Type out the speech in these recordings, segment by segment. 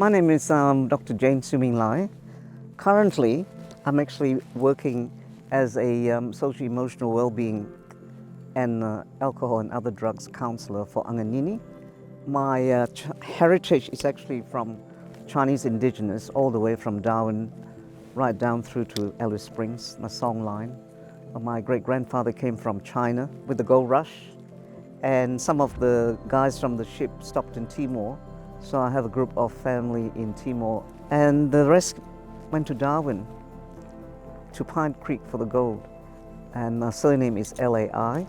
My name is Dr. Jane Suming Lai. Currently, I'm actually working as a social-emotional well-being and alcohol and other drugs counselor for Anyinginyi. My heritage is actually from Chinese indigenous, all the way from Darwin, right down through to Alice Springs, the song line. My great-grandfather came from China with the gold rush, and some of the guys from the ship stopped in Timor. So I have a group of family in Timor, and the rest went to Darwin, to Pine Creek for the gold. And my surname is Lai.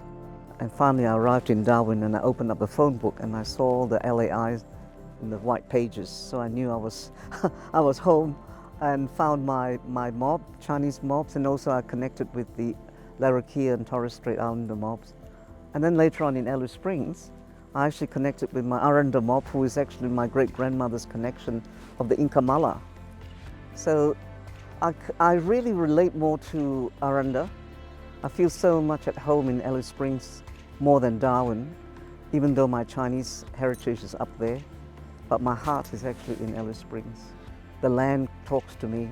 And finally I arrived in Darwin and I opened up the phone book and I saw the Lais in the white pages. So I knew I was, I was home, and found my mob, Chinese mobs, and also I connected with the Larrakia and Torres Strait Islander mobs. And then later on in Alice Springs, I actually connected with my Aranda mob, who is actually my great-grandmother's connection of the Inca Mala. So I really relate more to Aranda. I feel so much at home in Alice Springs, more than Darwin, even though my Chinese heritage is up there. But my heart is actually in Alice Springs. The land talks to me.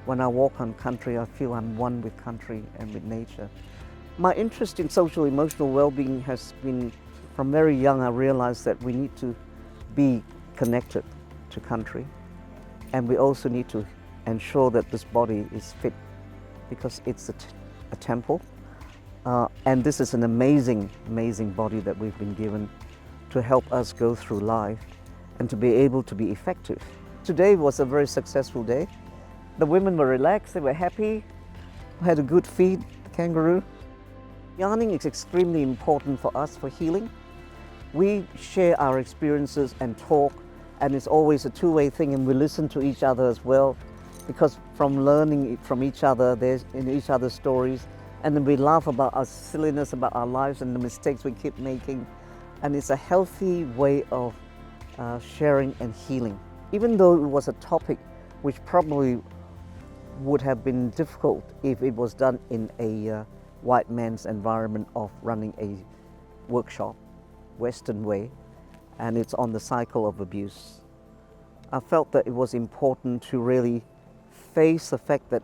When I walk on country, I feel I'm one with country and with nature. My interest in social-emotional well-being has been, from very young, I realized that we need to be connected to country, and we also need to ensure that this body is fit, because it's a temple, and this is an amazing, amazing body that we've been given to help us go through life and to be able to be effective. Today was a very successful day. The women were relaxed, they were happy, we had a good feed, the kangaroo. Yarning is extremely important for us for healing. We share our experiences and talk, and it's always a two-way thing, and we listen to each other as well, because from learning from each other, there's in each other's stories, and then we laugh about our silliness, about our lives and the mistakes we keep making, and it's a healthy way of sharing and healing. Even though it was a topic which probably would have been difficult if it was done in a white man's environment of running a workshop, Western way, and it's on the cycle of abuse. I felt that it was important to really face the fact that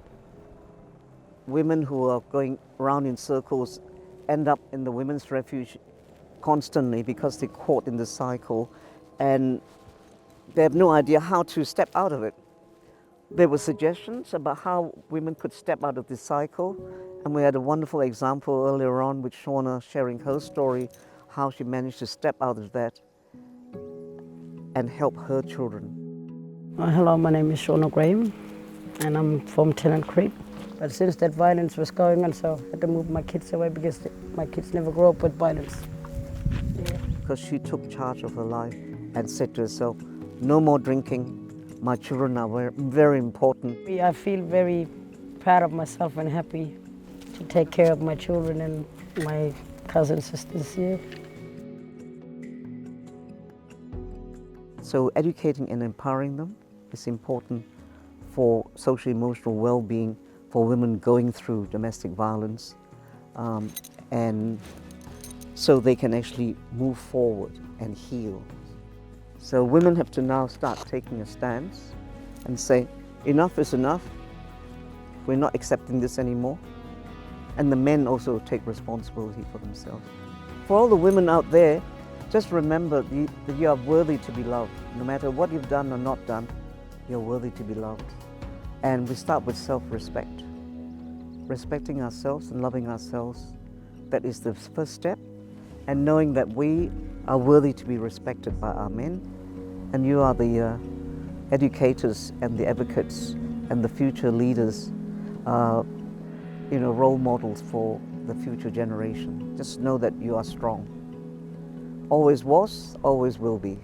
women who are going around in circles end up in the women's refuge constantly because they're caught in the cycle and they have no idea how to step out of it. There were suggestions about how women could step out of this cycle, and we had a wonderful example earlier on with Shauna sharing her story, how she managed to step out of that and help her children. Hello, my name is Shauna Graham and I'm from Tennant Creek. But since that violence was going on, so I had to move my kids away because my kids never grew up with violence. Yeah. Because she took charge of her life and said to herself, no more drinking, my children are very, very important. I feel very proud of myself and happy to take care of my children and my cousins and sisters here. So educating and empowering them is important for social-emotional well-being for women going through domestic violence, and so they can actually move forward and heal. So women have to now start taking a stance and say, enough is enough, we're not accepting this anymore. And the men also take responsibility for themselves. For all the women out there, just remember that you are worthy to be loved. No matter what you've done or not done, you're worthy to be loved. And we start with self-respect. Respecting ourselves and loving ourselves, that is the first step. And knowing that we are worthy to be respected by our men. And you are the educators and the advocates and the future leaders, role models for the future generation. Just know that you are strong. Always was, always will be.